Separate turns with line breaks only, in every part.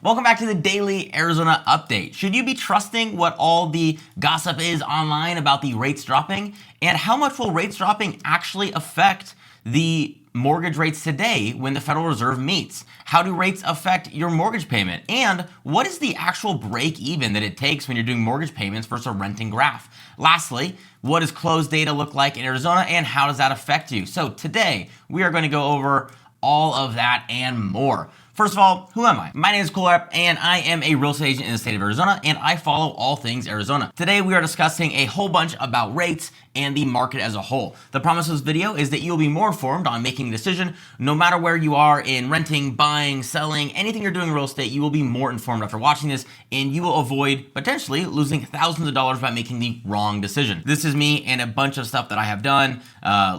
Welcome back to the Daily Arizona Update. Should you be trusting what all the gossip is online about the rates dropping? And how much will rates dropping actually affect the mortgage rates today when the Federal Reserve meets? How do rates affect your mortgage payment? And what is the actual break even that it takes when you're doing mortgage payments versus a renting graph? Lastly, what does closed data look like in Arizona and how does that affect you? So today we are going to go over all of that and more. First of all, who am I? My name is Kulap and I am a real estate agent in the state of Arizona and I follow all things Arizona. Today we are discussing a whole bunch about rates and the market as a whole. The promise of this video is that you'll be more informed on making a decision. No matter where you are in renting, buying, selling, anything you're doing in real estate, you will be more informed after watching this and you will avoid potentially losing thousands of dollars by making the wrong decision. This is me and a bunch of stuff that I have done,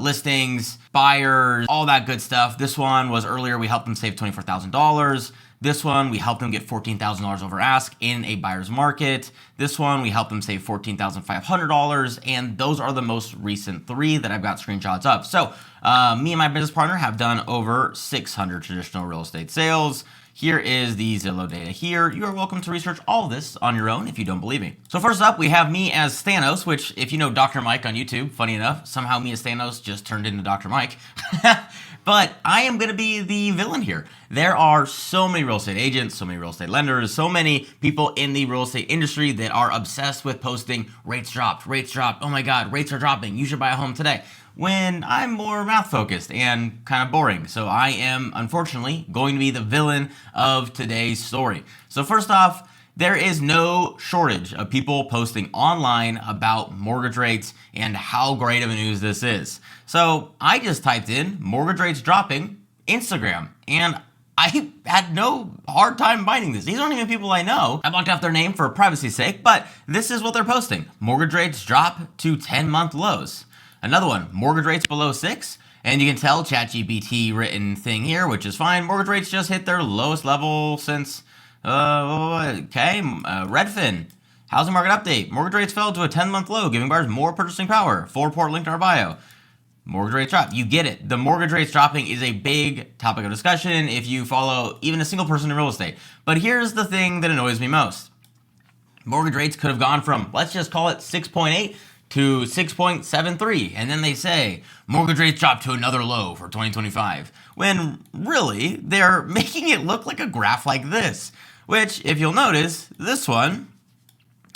listings, buyers, all that good stuff. This one was earlier, we helped them save $24,000. This one, we helped them get $14,000 over ask in a buyer's market. This one, we helped them save $14,500. And those are the most recent three that I've got screenshots of. So me and my business partner have done over 600 traditional real estate sales. Here is the Zillow data here. You are welcome to research all of this on your own if you don't believe me. So first up, we have me as Thanos, which if you know Dr. Mike on YouTube, funny enough, somehow me as Thanos just turned into Dr. Mike. But I am going to be the villain here. There are so many real estate agents, so many real estate lenders, so many people in the real estate industry that are obsessed with posting rates dropped, oh my God, rates are dropping, you should buy a home today. When I'm more math focused and kind of boring. So I am unfortunately going to be the villain of today's story. So first off, there is no shortage of people posting online about mortgage rates and how great of a news this is. So I just typed in mortgage rates dropping Instagram and I had no hard time finding this. These aren't even people I know. I blocked off their name for privacy's sake, but this is what they're posting. Mortgage rates drop to 10-month lows. Another one, mortgage rates below 6. And you can tell ChatGPT written thing here, which is fine. Mortgage rates just hit their lowest level since, Redfin. Housing market update. Mortgage rates fell to a 10-month low, giving buyers more purchasing power. Full report linked in our bio. Mortgage rates drop. You get it. The mortgage rates dropping is a big topic of discussion if you follow even a single person in real estate. But here's the thing that annoys me most. Mortgage rates could have gone from, let's just call it 6.8 to 6.73, and then they say mortgage rates drop to another low for 2025, when really they're making it look like a graph like this, which if you'll notice, this one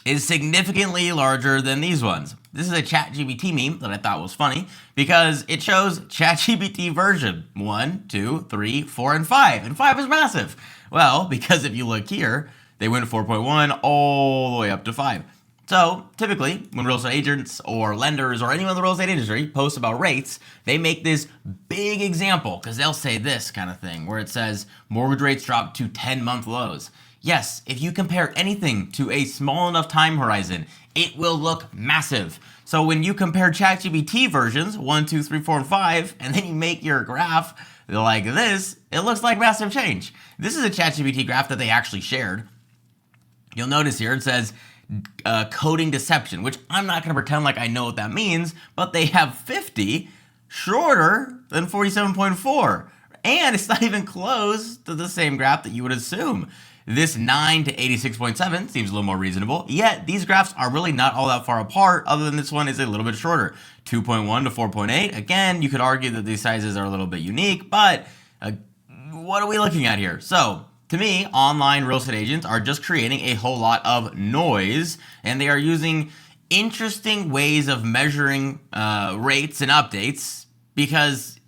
is significantly larger than these ones. This is a ChatGPT meme that I thought was funny because it shows ChatGPT version 1, 2, 3, 4, and 5, and 5 is massive. Well, because if you look here, they went 4.1 all the way up to 5. So typically when real estate agents or lenders or anyone in the real estate industry posts about rates, they make this big example because they'll say this kind of thing where it says mortgage rates drop to 10-month lows. Yes, if you compare anything to a small enough time horizon, it will look massive. So when you compare ChatGPT versions 1, 2, 3, 4, and 5, and then you make your graph like this, it looks like massive change. This is a ChatGPT graph that they actually shared. You'll notice here it says coding deception, which I'm not going to pretend like I know what that means, but they have 50 shorter than 47.4. And it's not even close to the same graph that you would assume. This 9 to 86.7 seems a little more reasonable, yet these graphs are really not all that far apart, other than this one is a little bit shorter. 2.1 to 4.8. Again, you could argue that these sizes are a little bit unique, but what are we looking at here? So, to me, online real estate agents are just creating a whole lot of noise, and they are using interesting ways of measuring rates and updates because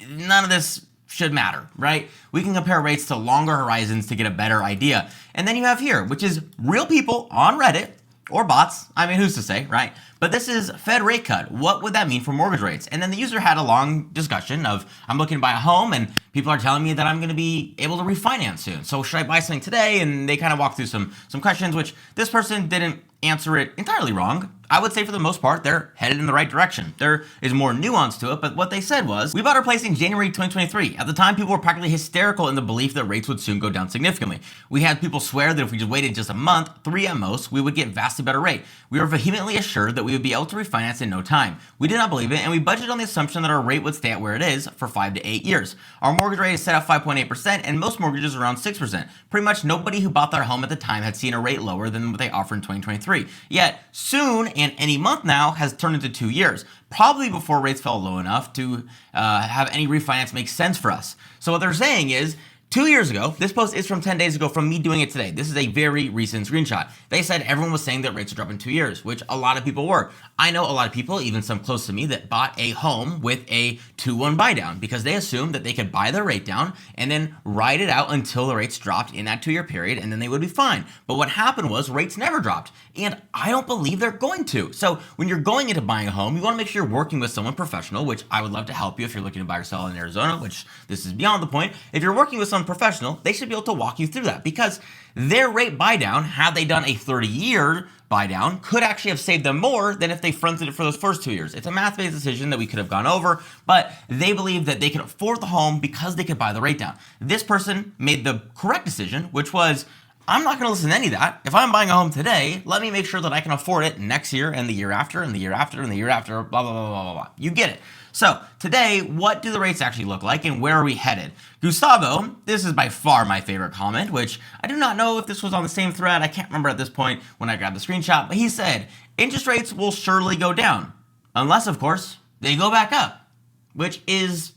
none of this should matter, right? We can compare rates to longer horizons to get a better idea. And then you have here, which is real people on Reddit or bots. I mean, who's to say, right? But this is Fed rate cut. What would that mean for mortgage rates? And then the user had a long discussion of, I'm looking to buy a home and people are telling me that I'm going to be able to refinance soon. So should I buy something today? And they kind of walk through some questions, which this person didn't answer it entirely wrong. I would say for the most part, they're headed in the right direction. There is more nuance to it, but what they said was, we bought our place in January 2023. At the time, people were practically hysterical in the belief that rates would soon go down significantly. We had people swear that if we just waited just a month, 3 at most, we would get vastly better rate. We were vehemently assured that we would be able to refinance in no time. We did not believe it, and we budgeted on the assumption that our rate would stay at where it is for 5 to 8 years. Our mortgage rate is set at 5.8%, and most mortgages are around 6%. Pretty much nobody who bought their home at the time had seen a rate lower than what they offer in 2023. Yet, soon, and any month now, has turned into 2 years, probably before rates fell low enough to have any refinance make sense for us. So what they're saying is, 2 years ago, this post is from 10 days ago from me doing it today. This is a very recent screenshot. They said everyone was saying that rates would drop in 2 years, which a lot of people were. I know a lot of people, even some close to me, that bought a home with a 2-1 buy down because they assumed that they could buy their rate down and then ride it out until the rates dropped in that 2-year period and then they would be fine. But what happened was rates never dropped, and I don't believe they're going to. So when you're going into buying a home, you want to make sure you're working with someone professional, which I would love to help you if you're looking to buy or sell in Arizona, which this is beyond the point. If you're working with someone professional, they should be able to walk you through that because their rate buy down, had they done a 30-year buy down, could actually have saved them more than if they fronted it for those first 2 years. It's a math-based decision that we could have gone over, but they believe that they could afford the home because they could buy the rate down. This person made the correct decision, which was, I'm not going to listen to any of that. If I'm buying a home today, let me make sure that I can afford it next year and the year after and the year after and the year after, blah, blah, blah, blah, blah, blah. You get it. So today, what do the rates actually look like and where are we headed? Gustavo, this is by far my favorite comment, which I do not know if this was on the same thread. I can't remember at this point when I grabbed the screenshot, but he said, interest rates will surely go down, unless, of course, they go back up, which is,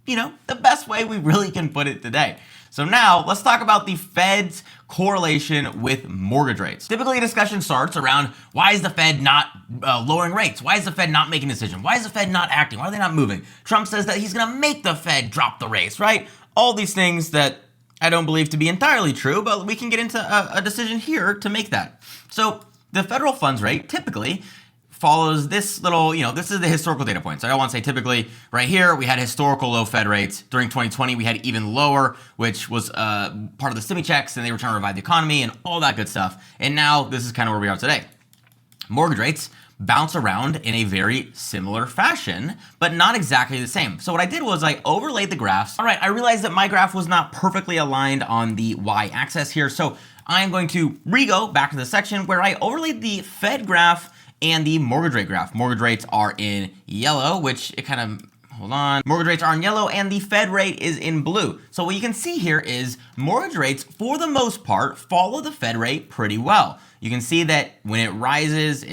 the best way we really can put it today. So now let's talk about the Fed's correlation with mortgage rates. Typically a discussion starts around why is the Fed not lowering rates? Why is the Fed not making a decision? Why is the Fed not acting? Why are they not moving? Trump says that he's gonna make the Fed drop the rates, right? All these things that I don't believe to be entirely true, but we can get into a decision here to make that. So the federal funds rate typically follows this little, this is the historical data point. So I don't want to say typically. Right here, we had historical low Fed rates. During 2020, we had even lower, which was part of the stimmy checks, and they were trying to revive the economy and all that good stuff. And now this is kind of where we are today. Mortgage rates bounce around in a very similar fashion, but not exactly the same. So what I did was I overlaid the graphs. All right, I realized that my graph was not perfectly aligned on the y-axis here. So I'm going to re-go back to the section where I overlaid the Fed graph and the mortgage rate graph. Mortgage rates are in yellow, which it kind of, hold on. Mortgage rates are in yellow and the Fed rate is in blue. So what you can see here is mortgage rates, for the most part, follow the Fed rate pretty well. You can see that when it rises,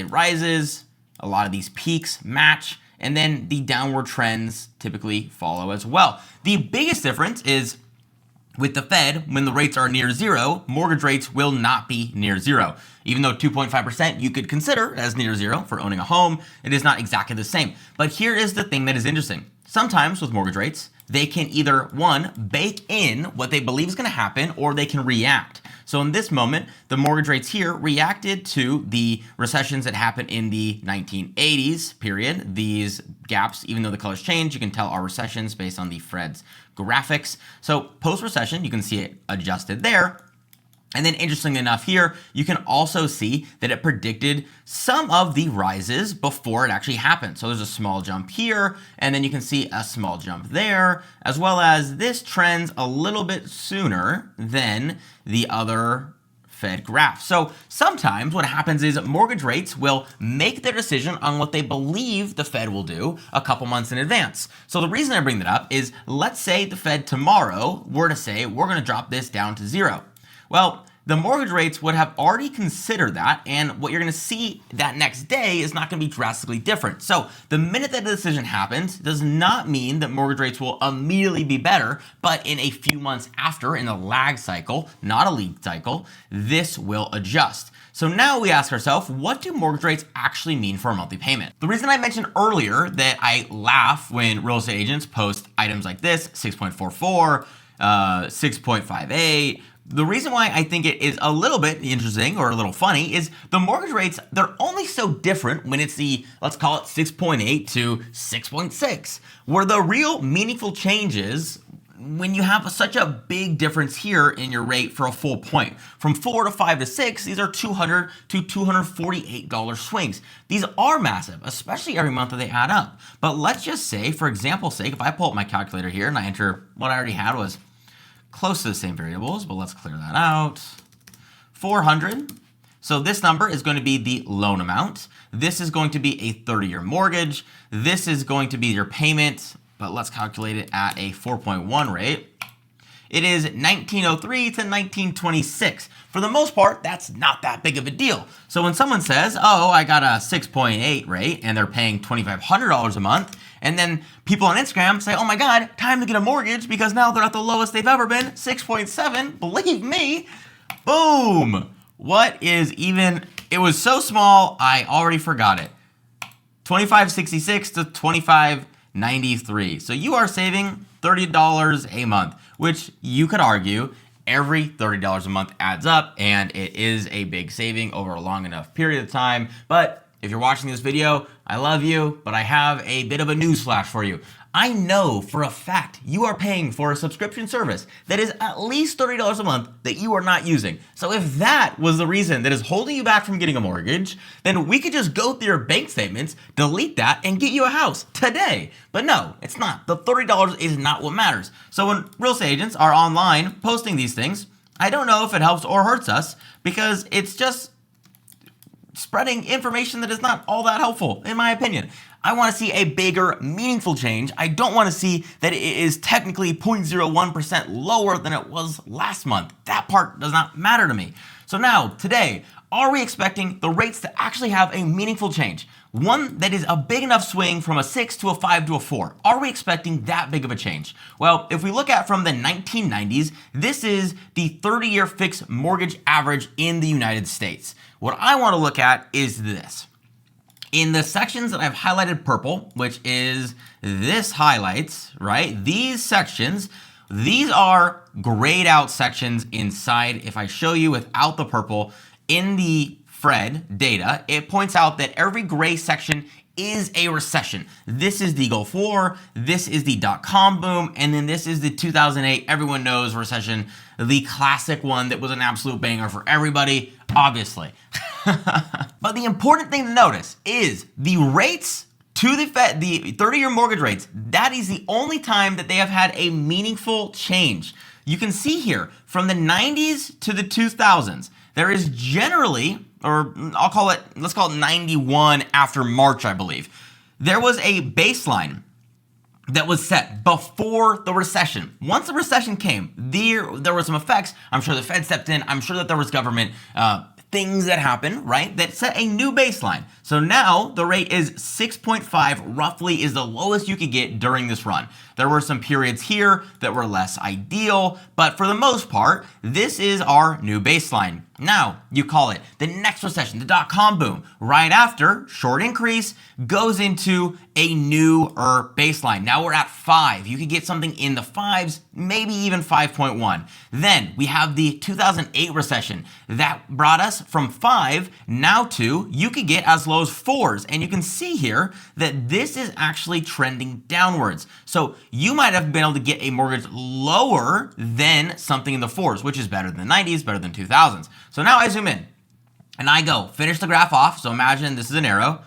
a lot of these peaks match, and then the downward trends typically follow as well. The biggest difference is with the Fed, when the rates are near zero, mortgage rates will not be near zero. Even though 2.5% you could consider as near zero for owning a home, it is not exactly the same. But here is the thing that is interesting. Sometimes with mortgage rates, they can either, one, bake in what they believe is going to happen, or they can react. So in this moment, the mortgage rates here reacted to the recessions that happened in the 1980s period. These gaps, even though the colors change, you can tell are recessions based on the Fed's graphics. So post-recession, you can see it adjusted there. And then interestingly enough here, you can also see that it predicted some of the rises before it actually happened. So there's a small jump here, and then you can see a small jump there, as well as this trends a little bit sooner than the other Fed graph. So sometimes what happens is mortgage rates will make their decision on what they believe the Fed will do a couple months in advance. So the reason I bring that up is, let's say the Fed tomorrow were to say, we're going to drop this down to zero. Well, the mortgage rates would have already considered that, and what you're going to see that next day is not going to be drastically different. So the minute that the decision happens does not mean that mortgage rates will immediately be better, but in a few months after, in a lag cycle, not a lead cycle, this will adjust. So now we ask ourselves, what do mortgage rates actually mean for a monthly payment? The reason I mentioned earlier that I laugh when real estate agents post items like this, 6.44, 6.58, the reason why I think it is a little bit interesting or a little funny is the mortgage rates, they're only so different when it's the, let's call it 6.8 to 6.6, where the real meaningful changes when you have such a big difference here in your rate for a full point, from 4 to 5 to 6, these are $200 to $248 swings. These are massive, especially every month that they add up. But let's just say, for example's sake, if I pull up my calculator here and I enter what I already had was close to the same variables, but let's clear that out. 400. So this number is going to be the loan amount. This is going to be a 30-year mortgage. This is going to be your payment, but let's calculate it at a 4.1 rate. It is 1903 to 1926. For the most part, that's not that big of a deal. So when someone says, oh, I got a 6.8 rate and they're paying $2,500 a month, and then people on Instagram say, oh my God, time to get a mortgage because now they're at the lowest they've ever been, 6.7, believe me, boom. What is even, it was so small, I already forgot it. 2566 to 2593. So you are saving $30 a month, which you could argue every $30 a month adds up, and it is a big saving over a long enough period of time. But if you're watching this video, I love you, but I have a bit of a news flash for you. I know for a fact you are paying for a subscription service that is at least $30 a month that you are not using. So if that was the reason that is holding you back from getting a mortgage, then we could just go through your bank statements, delete that, and get you a house today. But no, it's not. The $30 is not what matters. So when real estate agents are online posting these things, I don't know if it helps or hurts us because it's just spreading information that is not all that helpful, in my opinion. I want to see a bigger, meaningful change. I don't want to see that it is technically 0.01% lower than it was last month. That part does not matter to me. So now, today, are we expecting the rates to actually have a meaningful change? One that is a big enough swing from a 6 to a 5 to a 4. Are we expecting that big of a change? Well, if we look at from the 1990s, this is the 30-year fixed mortgage average in the United States. What I want to look at is this. In the sections that I've highlighted purple, which is this highlights, right? These sections, these are grayed out sections inside. If I show you without the purple, in the Fred data, it points out that every gray section is a recession. This is the Gulf War, this is the dot-com boom, and then this is the 2008, everyone knows recession, the classic one that was an absolute banger for everybody, obviously. But the important thing to notice is the rates to the Fed, the 30-year mortgage rates, that is the only time that they have had a meaningful change. You can see here, from the 90s to the 2000s, there is generally, or let's call it 91 after March, I believe. There was a baseline that was set before the recession. Once the recession came, there were some effects. I'm sure the Fed stepped in. I'm sure that there was government things that happened, right, that set a new baseline. So now the rate is 6.5, roughly is the lowest you could get during this run. There were some periods here that were less ideal, but for the most part, this is our new baseline. Now, you call it the next recession, the dot-com boom. Right after, short increase, goes into a newer baseline. Now we're at 5. You could get something in the 5s, maybe even 5.1. Then we have the 2008 recession. That brought us from 5 now to, you could get as low as 4s. And you can see here that this is actually trending downwards. So you might have been able to get a mortgage lower than something in the 4s, which is better than the 90s, better than 2000s. So now I zoom in and I go finish the graph off. So imagine this is an arrow,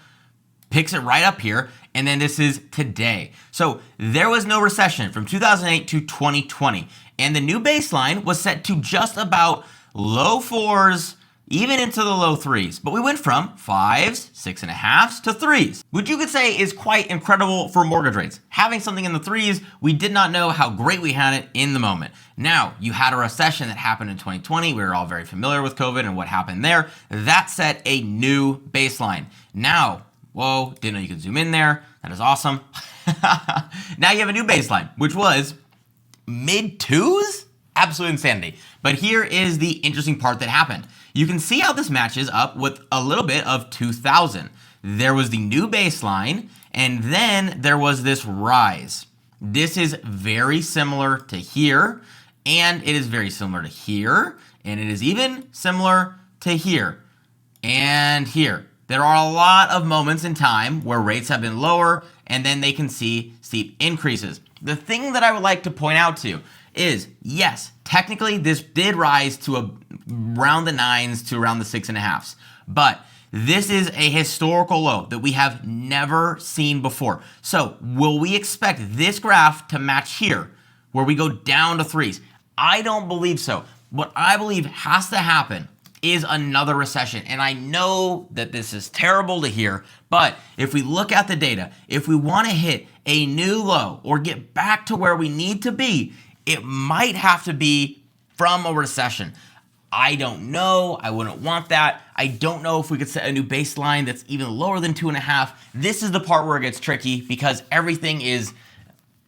picks it right up here, and then this is today. So there was no recession from 2008 to 2020. And the new baseline was set to just about low 4s, even into the low 3s. But we went from 5s, 6.5s to 3s, which you could say is quite incredible for mortgage rates. Having something in the 3s, we did not know how great we had it in the moment. Now, you had a recession that happened in 2020. We were all very familiar with COVID and what happened there. That set a new baseline. Now, whoa, didn't know you could zoom in there. That is awesome. Now you have a new baseline, which was mid 2s? Absolute insanity. But here is the interesting part that happened. You can see how this matches up with a little bit of 2000. There was the new baseline, and then there was this rise. This is very similar to here, and it is very similar to here, and it is even similar to here and here. There are a lot of moments in time where rates have been lower, and then they can see steep increases. The thing that I would like to point out to you is, yes, technically this did rise to around the 9s to around the 6.5s, but this is a historical low that we have never seen before. So will we expect this graph to match here, where we go down to 3s? I don't believe so. What I believe has to happen is another recession. And I know that this is terrible to hear, but if we look at the data, if we want to hit a new low or get back to where we need to be, it might have to be from a recession. I don't know. I wouldn't want that. I don't know if we could set a new baseline that's even lower than 2.5. This is the part where it gets tricky because everything is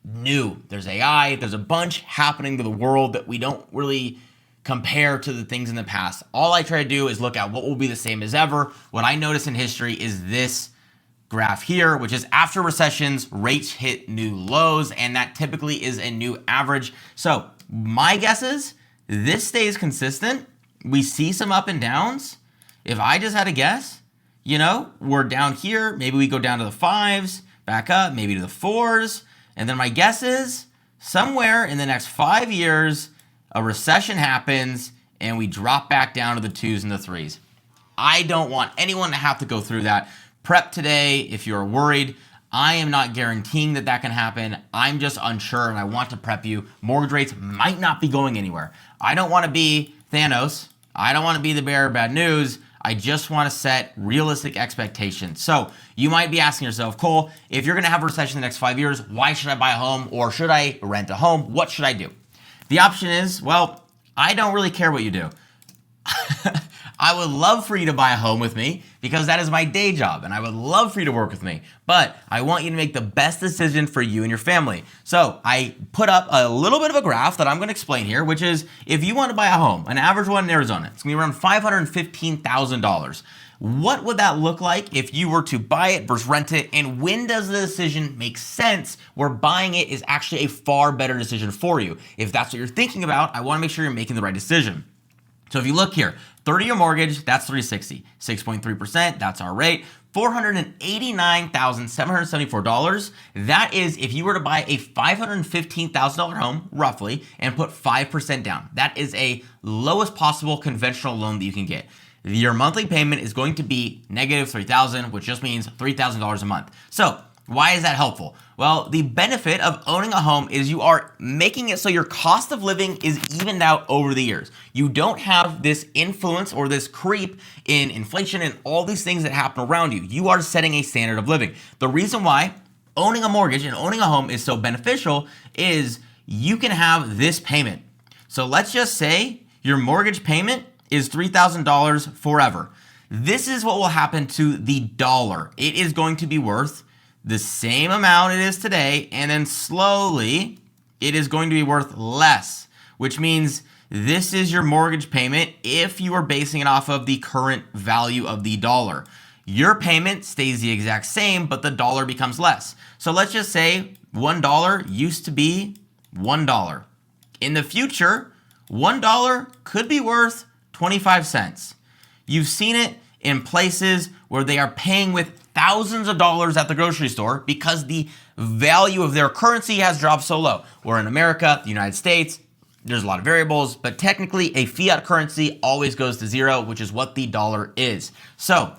new. There's AI, there's a bunch happening to the world that we don't really compare to the things in the past. All I try to do is look at what will be the same as ever. What I notice in history is this graph here, which is after recessions, rates hit new lows, and that typically is a new average. So my guess is this stays consistent. We see some up and downs. If I just had to guess, we're down here. Maybe we go down to the 5s, back up, maybe to the 4s. And then my guess is somewhere in the next 5 years, a recession happens and we drop back down to the 2s and the 3s. I don't want anyone to have to go through that. Prep today if you're worried. I am not guaranteeing that that can happen. I'm just unsure and I want to prep you. Mortgage rates might not be going anywhere. I don't want to be Thanos. I don't want to be the bearer of bad news. I just want to set realistic expectations. So you might be asking yourself, Cole, if you're going to have a recession in the next 5 years, why should I buy a home or should I rent a home? What should I do? The option is, well, I don't really care what you do. I would love for you to buy a home with me because that is my day job and I would love for you to work with me, but I want you to make the best decision for you and your family. So I put up a little bit of a graph that I'm going to explain here, which is if you want to buy a home, an average one in Arizona, it's going to be around $515,000. What would that look like if you were to buy it versus rent it? And when does the decision make sense where buying it is actually a far better decision for you? If that's what you're thinking about, I want to make sure you're making the right decision. So if you look here, 30-year mortgage, that's 360. 6.3%, that's our rate. $489,774. That is if you were to buy a $515,000 home, roughly, and put 5% down. That is a lowest possible conventional loan that you can get. Your monthly payment is going to be negative $3,000, which just means $3,000 a month. So why is that helpful? Well, the benefit of owning a home is you are making it so your cost of living is evened out over the years. You don't have this influence or this creep in inflation and all these things that happen around you. You are setting a standard of living. The reason why owning a mortgage and owning a home is so beneficial is you can have this payment. So let's just say your mortgage payment is $3,000 forever. This is what will happen to the dollar. It is going to be worth the same amount it is today, and then slowly it is going to be worth less, which means this is your mortgage payment if you are basing it off of the current value of the dollar. Your payment stays the exact same, but the dollar becomes less. So let's just say $1 used to be $1. In the future, $1 could be worth 25 cents. You've seen it in places where they are paying with thousands of dollars at the grocery store because the value of their currency has dropped so low. Where in America, the United States, there's a lot of variables, but technically a fiat currency always goes to zero, which is what the dollar is. So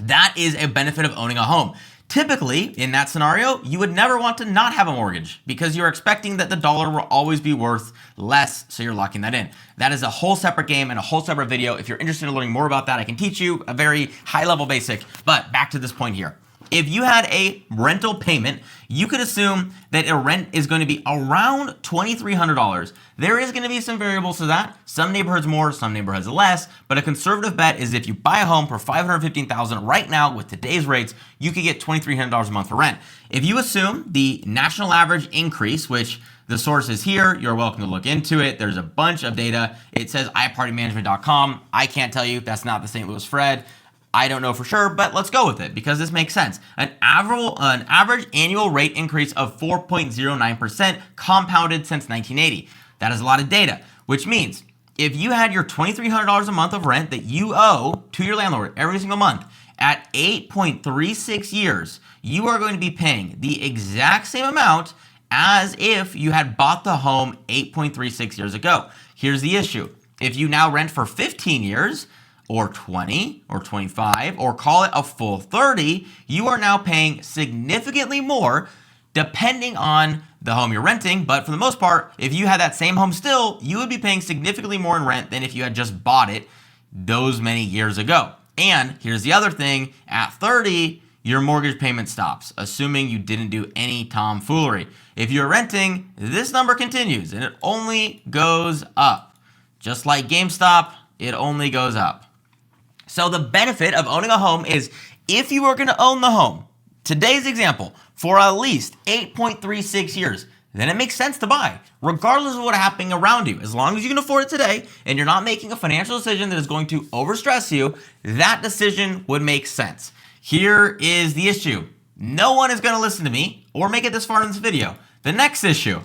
that is a benefit of owning a home. Typically, in that scenario, you would never want to not have a mortgage because you're expecting that the dollar will always be worth less, so you're locking that in. That is a whole separate game and a whole separate video. If you're interested in learning more about that, I can teach you a very high-level basic, but back to this point here. If you had a rental payment, you could assume that a rent is going to be around $2,300. There is going to be some variables to that. Some neighborhoods more, some neighborhoods less, but a conservative bet is if you buy a home for $515,000 right now with today's rates, you could get $2,300 a month for rent. If you assume the national average increase, which the source is here, you're welcome to look into it. There's a bunch of data. It says ipartymanagement.com. I can't tell you that's not the St. Louis Fed. I don't know for sure, but let's go with it because this makes sense. An average annual rate increase of 4.09% compounded since 1980. That is a lot of data, which means if you had your $2,300 a month of rent that you owe to your landlord every single month at 8.36 years, you are going to be paying the exact same amount as if you had bought the home 8.36 years ago. Here's the issue. If you now rent for 15 years, or 20, or 25, or call it a full 30, you are now paying significantly more depending on the home you're renting. But for the most part, if you had that same home still, you would be paying significantly more in rent than if you had just bought it those many years ago. And here's the other thing, at 30, your mortgage payment stops, assuming you didn't do any tomfoolery. If you're renting, this number continues and it only goes up. Just like GameStop, it only goes up. So the benefit of owning a home is if you are going to own the home, today's example, for at least 8.36 years, then it makes sense to buy, regardless of what's happening around you. As long as you can afford it today and you're not making a financial decision that is going to overstress you, that decision would make sense. Here is the issue. No one is going to listen to me or make it this far in this video. The next issue.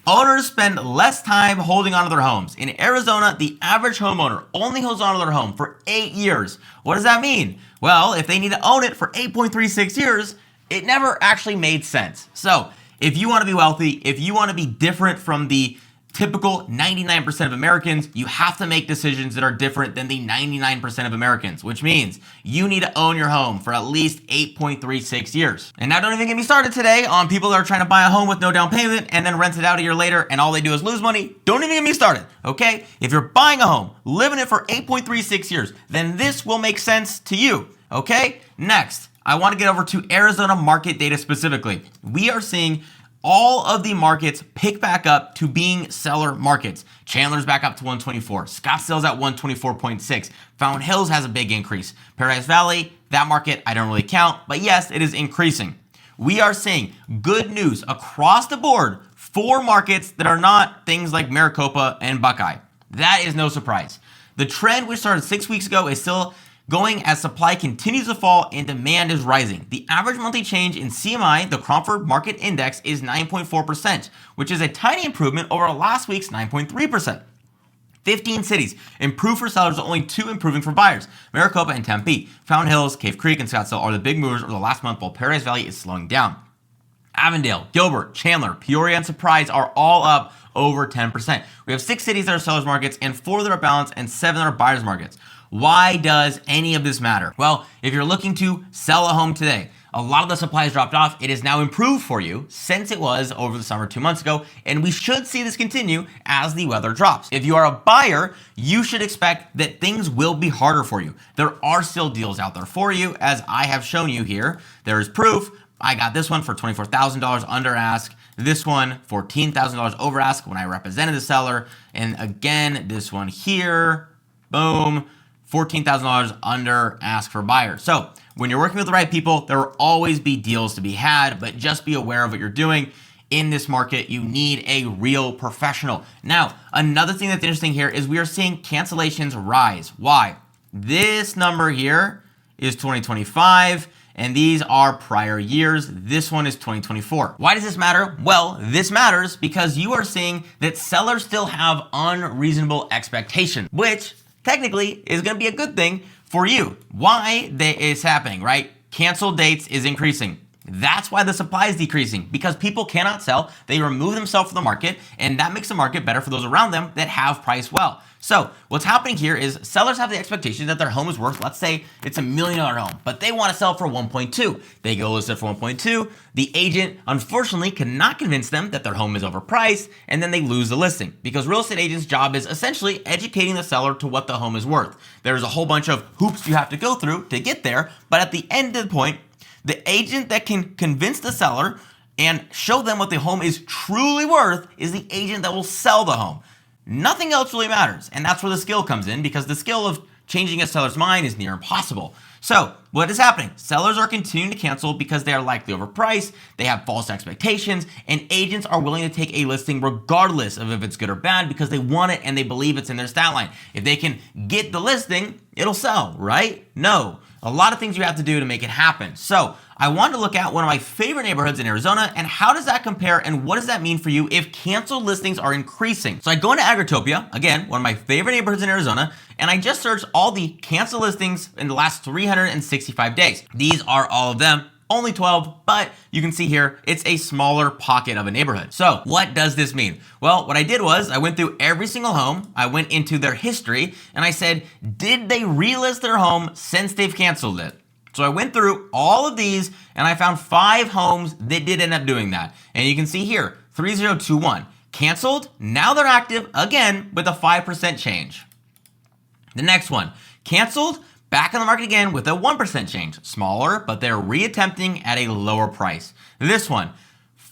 Owners spend less time holding onto their homes. In Arizona, the average homeowner only holds onto their home for 8 years. What does that mean? Well, if they need to own it for 8.36 years, it never actually made sense. So if you want to be wealthy, if you want to be different from the typical 99% of Americans, you have to make decisions that are different than the 99% of Americans, which means you need to own your home for at least 8.36 years. And now don't even get me started today on people that are trying to buy a home with no down payment and then rent it out a year later and all they do is lose money. Don't even get me started, okay? If you're buying a home, living it for 8.36 years, then this will make sense to you, okay? Next, I want to get over to Arizona market data specifically. We are seeing all of the markets pick back up to being seller markets. Chandler's back up to 124. Scottsdale's at 124.6. Fountain Hills has a big increase. Paradise Valley, that market I don't really count, but yes, it is increasing. We are seeing good news across the board for markets that are not things like Maricopa and Buckeye. That is no surprise. The trend which started 6 weeks ago is still going as supply continues to fall and demand is rising. The average monthly change in CMI, the Cromford Market Index, is 9.4%, which is a tiny improvement over last week's 9.3%. 15 cities improved for sellers, only 2 improving for buyers. Maricopa and Tempe. Fountain Hills, Cave Creek, and Scottsdale are the big movers over the last month, while Paradise Valley is slowing down. Avondale, Gilbert, Chandler, Peoria, and Surprise are all up over 10%. We have 6 cities that are sellers markets and 4 that are balanced and 7 that are buyers markets. Why does any of this matter? Well, if you're looking to sell a home today, a lot of the supply has dropped off. It is now improved for you since it was over the summer 2 months ago, and we should see this continue as the weather drops. If you are a buyer, you should expect that things will be harder for you. There are still deals out there for you, as I have shown you here. There is proof. I got this one for $24,000 under ask. This one, $14,000 over ask when I represented the seller. And again, this one here, boom, $14,000 under ask for buyers. So when you're working with the right people, there will always be deals to be had, but just be aware of what you're doing. In this market, you need a real professional. Now, another thing that's interesting here is we are seeing cancellations rise. Why? This number here is 2025, and these are prior years. This one is 2024. Why does this matter? Well, this matters because you are seeing that sellers still have unreasonable expectations, which technically is going to be a good thing for you. Why is happening, right? Canceled dates is increasing. That's why the supply is decreasing, because people cannot sell. They remove themselves from the market, and that makes the market better for those around them that have priced well. So what's happening here is sellers have the expectation that their home is worth, let's say it's $1 million home, but they want to sell for 1.2. They go list it for 1.2. The agent, unfortunately, cannot convince them that their home is overpriced, and then they lose the listing, because real estate agents' job is essentially educating the seller to what the home is worth. There's a whole bunch of hoops you have to go through to get there, but at the end of the point, the agent that can convince the seller and show them what the home is truly worth is the agent that will sell the home. Nothing else really matters, and that's where the skill comes in, because the skill of changing a seller's mind is near impossible. So what is happening? Sellers are continuing to cancel because they are likely overpriced, they have false expectations, and agents are willing to take a listing regardless of if it's good or bad because they want it and they believe it's in their stat line. If they can get the listing, it'll sell, right? No. A lot of things you have to do to make it happen. So I wanted to look at one of my favorite neighborhoods in Arizona, and how does that compare, and what does that mean for you if canceled listings are increasing? So I go into Agritopia, again, one of my favorite neighborhoods in Arizona, and I just searched all the canceled listings in the last 365 days. These are all of them. only 12, but you can see here, it's a smaller pocket of a neighborhood. So what does this mean? Well, what I did was I went through every single home, I went into their history, and I said, did they relist their home since they've canceled it? So I went through all of these and I found 5 homes that did end up doing that. And you can see here, 3021, canceled, now they're active again with a 5% change. The next one, canceled, back on the market again with a 1% change. Smaller, but they're reattempting at a lower price. This one,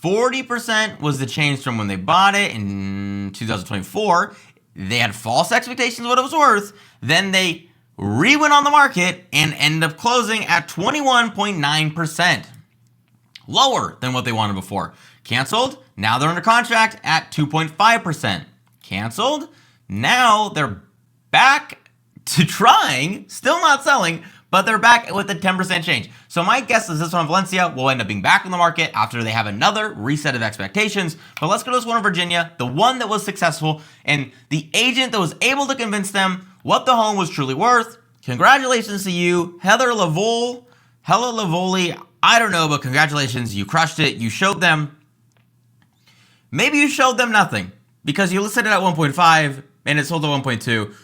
40% was the change from when they bought it in 2024. They had false expectations of what it was worth. Then they went on the market and ended up closing at 21.9%. Lower than what they wanted before. Canceled, now they're under contract at 2.5%. Canceled, now they're back to trying, still not selling, but they're back with a 10% change. So my guess is this one in Valencia will end up being back in the market after they have another reset of expectations. But let's go to this one in Virginia, the one that was successful, and the agent that was able to convince them what the home was truly worth. Congratulations to you, Heather Lavole. Hello, Lavoli. I don't know, but congratulations, you crushed it. You showed them. Maybe you showed them nothing because you listed it at 1.5 and it sold at 1.2.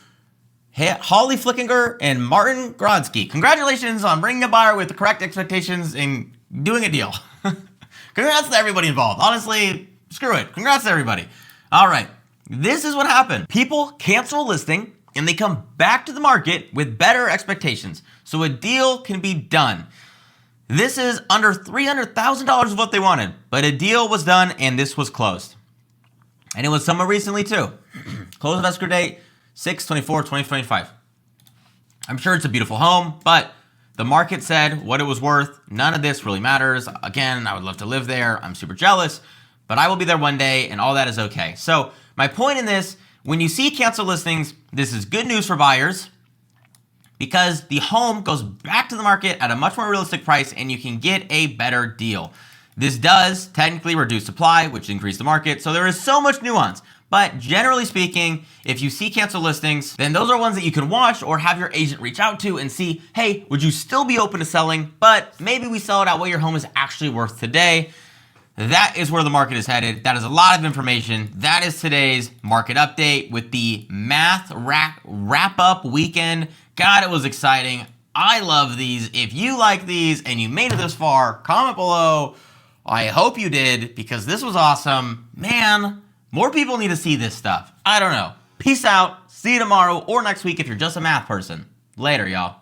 Holly Flickinger and Martin Grodsky, congratulations on bringing a buyer with the correct expectations and doing a deal. Congrats to everybody involved. Honestly, screw it. Congrats to everybody. All right, this is what happened. People cancel a listing and they come back to the market with better expectations. So a deal can be done. This is under $300,000 of what they wanted, but a deal was done and this was closed. And it was somewhat recently too. Close of escrow date, 6/24/2025. I'm sure it's a beautiful home, but the market said what it was worth. None of this really matters. Again, I would love to live there. I'm super jealous, but I will be there one day and all that is okay. So my point in this, when you see cancel listings, this is good news for buyers because the home goes back to the market at a much more realistic price and you can get a better deal. This does technically reduce supply, which increases the market. So there is so much nuance. But generally speaking, if you see cancel listings, then those are ones that you can watch or have your agent reach out to and see, hey, would you still be open to selling? But maybe we sell it at what your home is actually worth today. That is where the market is headed. That is a lot of information. That is today's market update with the math wrap up weekend. God, it was exciting. I love these. If you like these and you made it this far, comment below. I hope you did because this was awesome. Man, more people need to see this stuff. I don't know. Peace out. See you tomorrow or next week if you're just a math person. Later, y'all.